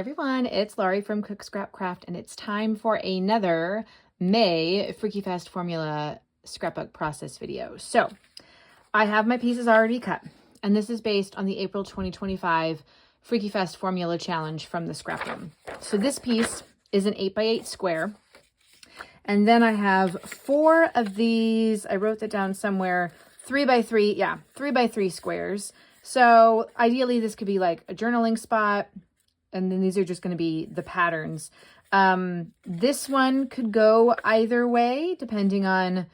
Everyone, it's Laurie from Cook Scrap Craft, and it's time for another May Freaky Fast Formula scrapbook process video. So I have my pieces already cut, and this is based on the April 2025 Freaky Fast Formula Challenge from the scrap room. So this piece is an 8x8 square, and then I have 4 of these. I wrote that down somewhere. 3x3, yeah, 3x3 squares. So ideally this could be like a journaling spot, and then these are just going to be the patterns. This one could go either way, depending on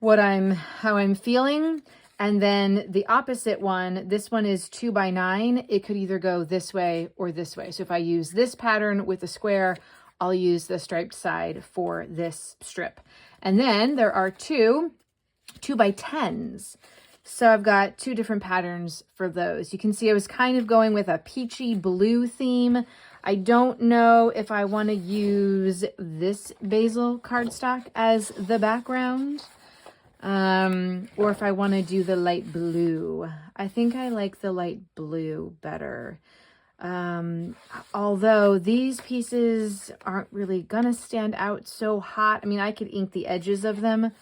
how I'm feeling. And then the opposite one, this one is 2x9. It could either go this way or this way. So if I use this pattern with the square, I'll use the striped side for this strip. And then there are 2x10s. So I've got 2 different patterns for those. You can see I was kind of going with a peachy blue theme. I don't know if I want to use this basil cardstock as the background, or if I want to do the light blue. I think I like the light blue better. Although these pieces aren't really gonna stand out so hot. I mean, I could ink the edges of them.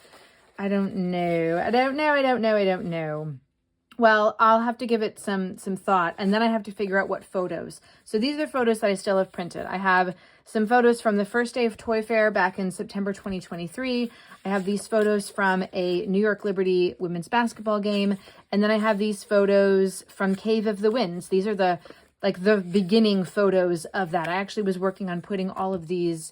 I don't know. Well, I'll have to give it some thought, and then I have to figure out what photos. So these are photos that I still have printed. I have some photos from the first day of Toy Fair back in September 2023. I have these photos from a New York Liberty women's basketball game, and then I have these photos from Cave of the Winds. These are the beginning photos of that. I actually was working on putting all of these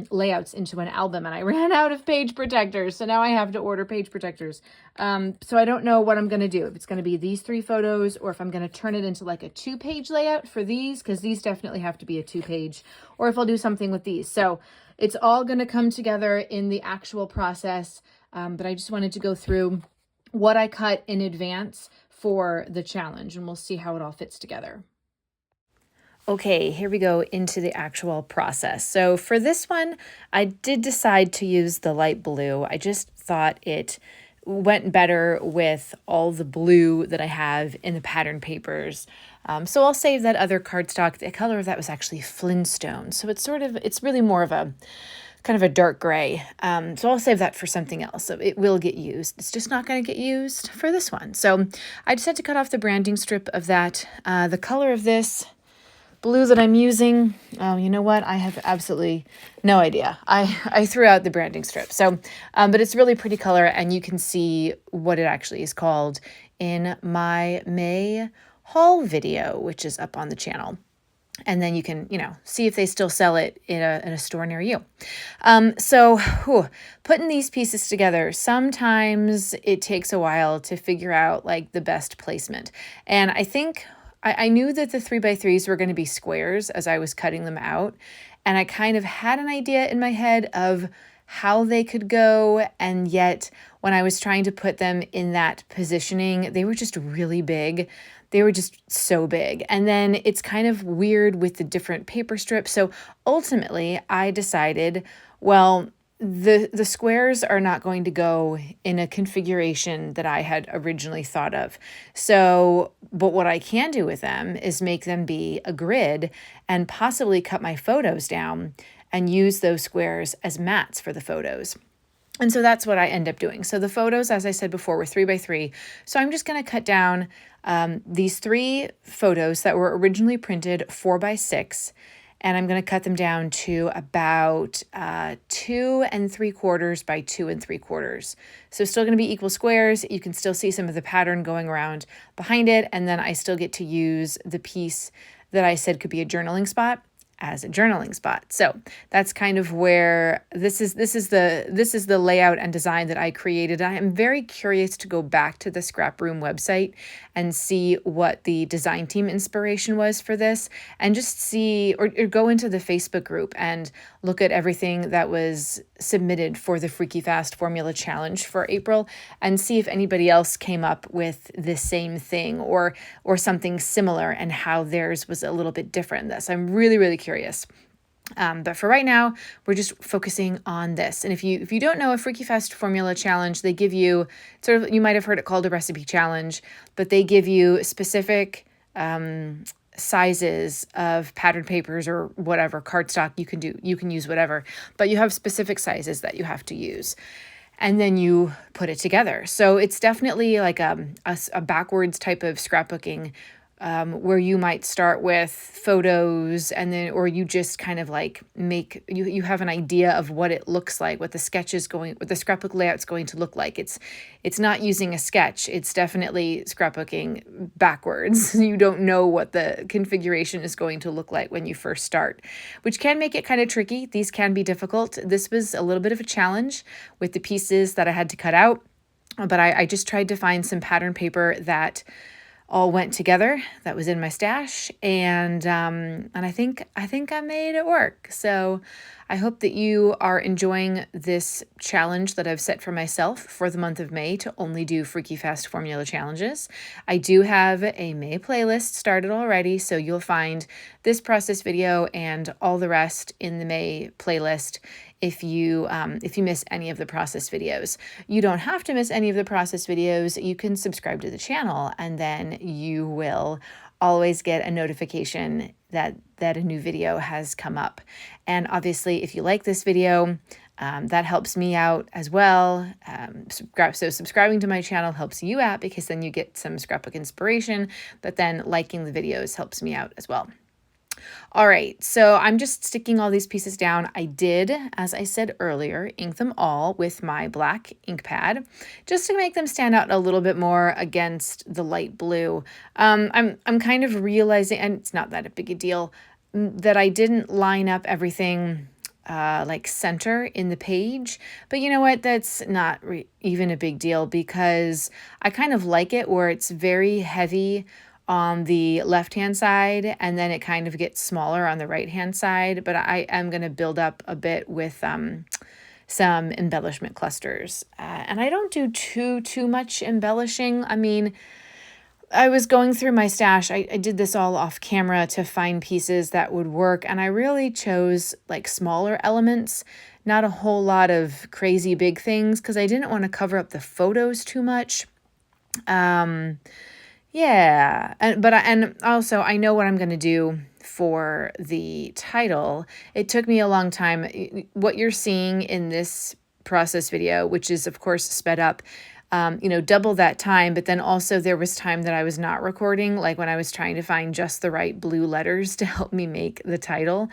layouts into an album, and I ran out of page protectors, so now I have to order page protectors. So I don't know what I'm going to do, if it's going to be these 3 photos or if I'm going to turn it into like a 2-page layout for these, because these definitely have to be a 2-page, or if I'll do something with these. So it's all going to come together in the actual process, but I just wanted to go through what I cut in advance for the challenge, and we'll see how it all fits together. Okay, here we go into the actual process. So for this one, I did decide to use the light blue. I just thought it went better with all the blue that I have in the pattern papers. So I'll save that other cardstock. The color of that was actually Flintstone. So it's really more of a kind of a dark gray. So I'll save that for something else. So it will get used. It's just not going to get used for this one. So I just had to cut off the branding strip of that. The color of this blue that I'm using, oh, you know what? I have absolutely no idea. I threw out the branding strip. So, but it's really pretty color, and you can see what it actually is called in my May haul video, which is up on the channel. And then you can, see if they still sell it in a store near you. Putting these pieces together, sometimes it takes a while to figure out like the best placement. And I think I knew that the 3x3s were going to be squares as I was cutting them out, and I kind of had an idea in my head of how they could go, and yet when I was trying to put them in that positioning, they were just really big. They were just so big. And then it's kind of weird with the different paper strips. So ultimately, I decided, well, the squares are not going to go in a configuration that I had originally thought of. So, but what I can do with them is make them be a grid and possibly cut my photos down and use those squares as mats for the photos. And so that's what I end up doing. So the photos, as I said before, were 3x3. So I'm just going to cut down these 3 photos that were originally printed 4x6. And I'm going to cut them down to about 2 3/4 by 2 3/4. So still going to be equal squares. You can still see some of the pattern going around behind it. And then I still get to use the piece that I said could be a journaling spot as a journaling spot. So that's kind of where this is the layout and design that I created. I am very curious to go back to the Scrap Room website and see what the design team inspiration was for this, and just see or go into the Facebook group and look at everything that was submitted for the Freaky Fast Formula Challenge for April, and see if anybody else came up with the same thing or something similar, and how theirs was a little bit different than this. I'm really, really curious. But for right now, we're just focusing on this. And if you don't know a Freaky Fast Formula Challenge, they give you you might have heard it called a recipe challenge, but they give you specific sizes of patterned papers or whatever, cardstock. You can use whatever, but you have specific sizes that you have to use. And then you put it together. So it's definitely like a backwards type of scrapbooking, where you might start with photos and then, or you just kind of like you have an idea of what it looks like, what the scrapbook layout's going to look like. It's not using a sketch. It's definitely scrapbooking backwards. You don't know what the configuration is going to look like when you first start, which can make it kind of tricky. These can be difficult. This was a little bit of a challenge with the pieces that I had to cut out, but I just tried to find some pattern paper that all went together, that was in my stash, and I think I made it work. So I hope that you are enjoying this challenge that I've set for myself for the month of May to only do Freaky Fast formula challenges. I do have a May playlist started already, so you'll find this process video and all the rest in the May playlist. If you miss any of the process videos, you don't have to miss any of the process videos. You can subscribe to the channel, and then you will always get a notification that a new video has come up. And obviously, if you like this video, that helps me out as well. So subscribing to my channel helps you out because then you get some scrapbook inspiration, but then liking the videos helps me out as well. All right, so I'm just sticking all these pieces down. I did, as I said earlier, ink them all with my black ink pad just to make them stand out a little bit more against the light blue. I'm kind of realizing, and it's not that big a deal, that I didn't line up everything like center in the page, but you know what? That's not even a big deal because I kind of like it where it's very heavy on the left-hand side, and then it kind of gets smaller on the right-hand side. But I am going to build up a bit with some embellishment clusters. And I don't do too much embellishing. I mean, I was going through my stash. I did this all off camera to find pieces that would work, and I really chose like smaller elements, not a whole lot of crazy big things, because I didn't want to cover up the photos too much. Yeah, and also I know what I'm going to do for the title. It took me a long time. What you're seeing in this process video, which is of course sped up, double that time, but then also there was time that I was not recording, like when I was trying to find just the right blue letters to help me make the title.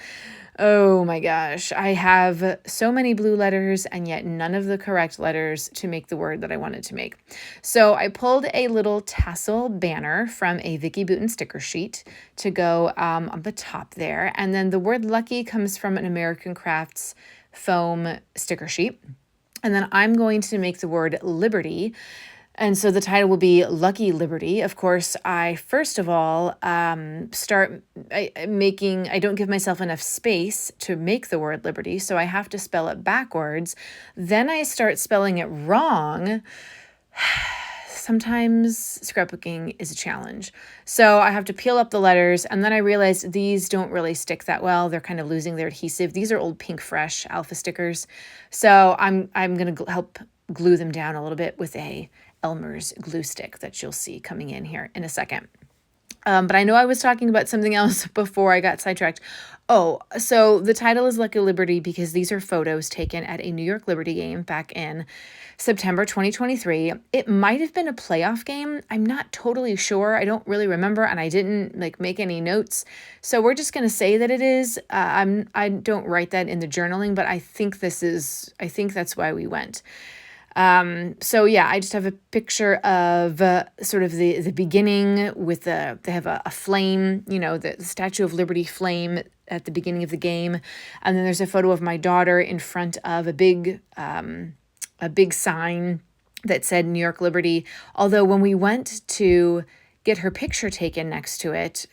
Oh my gosh, I have so many blue letters and yet none of the correct letters to make the word that I wanted to make. So I pulled a little tassel banner from a Vicky Bouton sticker sheet to go on the top there. And then the word lucky comes from an American Crafts foam sticker sheet. And then I'm going to make the word liberty. And so the title will be Lucky Liberty. Of course, I first of all start making, I don't give myself enough space to make the word liberty, so I have to spell it backwards. Then I start spelling it wrong. Sometimes scrapbooking is a challenge. So I have to peel up the letters, and then I realized these don't really stick that well. They're kind of losing their adhesive. These are old Pink Fresh Alpha stickers. So I'm going to help glue them down a little bit with a Elmer's glue stick that you'll see coming in here in a second. But I know I was talking about something else before I got sidetracked. Oh, so the title is Lucky Liberty because these are photos taken at a New York Liberty game back in September 2023. It might have been a playoff game. I'm not totally sure. I don't really remember, and I didn't make any notes. So we're just going to say that it is. I don't write that in the journaling, but I think that's why we went. So yeah, I just have a picture of sort of the beginning with they have a flame, the Statue of Liberty flame at the beginning of the game. And then there's a photo of my daughter in front of a big sign that said New York Liberty. Although when we went to get her picture taken next to it,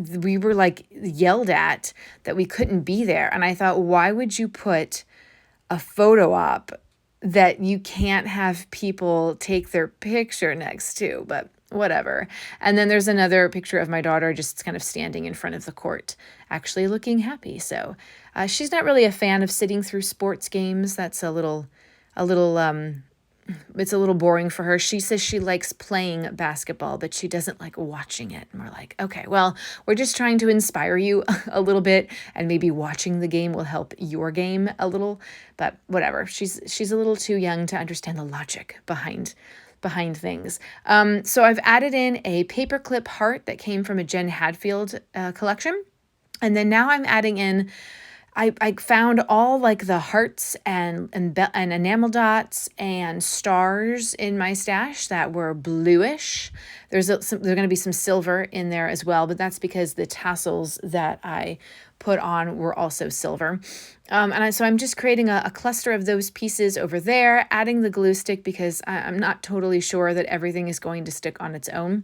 we were yelled at that we couldn't be there. And I thought, why would you put a photo op that you can't have people take their picture next to? But whatever. And then there's another picture of my daughter just kind of standing in front of the court, actually looking happy. So she's not really a fan of sitting through sports games. That's a little it's a little boring for her. She says she likes playing basketball, but she doesn't like watching it. And we're like, okay, well, we're just trying to inspire you a little bit, and maybe watching the game will help your game a little, but whatever. She's a little too young to understand the logic behind things. So I've added in a paperclip heart that came from a Jen Hadfield collection. And then now I'm adding in, I found all like the hearts and enamel dots and stars in my stash that were bluish. There's going to be some silver in there as well, but that's because the tassels that I put on were also silver. So I'm just creating a cluster of those pieces over there, adding the glue stick because I'm not totally sure that everything is going to stick on its own.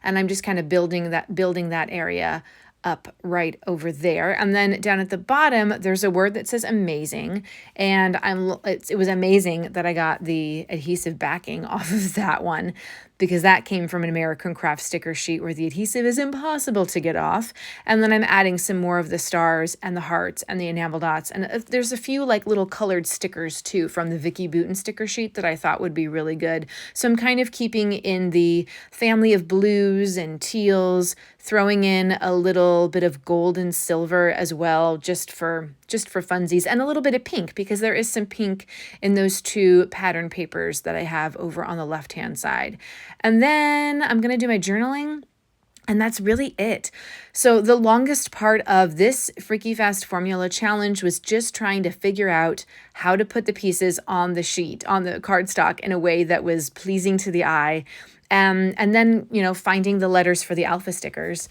And I'm just kind of building that area up right over there. And then down at the bottom, there's a word that says amazing. And it was amazing that I got the adhesive backing off of that one, because that came from an American Craft sticker sheet where the adhesive is impossible to get off. And then I'm adding some more of the stars and the hearts and the enamel dots. And there's a few like little colored stickers too from the Vicky Booten sticker sheet that I thought would be really good. So I'm kind of keeping in the family of blues and teals, throwing in a little bit of gold and silver as well, just for funsies, and a little bit of pink, because there is some pink in those two pattern papers that I have over on the left-hand side. And then I'm going to do my journaling, and that's really it. So the longest part of this Freaky Fast Formula challenge was just trying to figure out how to put the pieces on the sheet, on the cardstock, in a way that was pleasing to the eye. And then, finding the letters for the alpha stickers.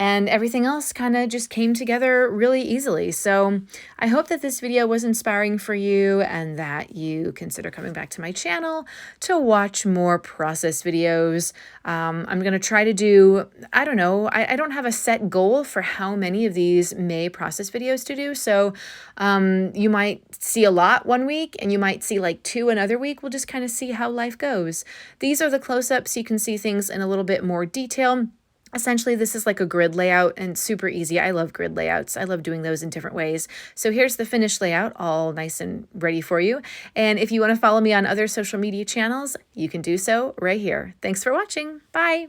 And everything else kind of just came together really easily. So I hope that this video was inspiring for you, and that you consider coming back to my channel to watch more process videos. I'm going to try to do, I don't know, I don't have a set goal for how many of these May process videos to do. So you might see a lot one week, and you might see like 2 another week. We'll just kind of see how life goes. These are the close-ups. You can see things in a little bit more detail. Essentially, this is like a grid layout, and super easy. I love grid layouts. I love doing those in different ways. So here's the finished layout, all nice and ready for you. And if you want to follow me on other social media channels, you can do so right here. Thanks for watching. Bye.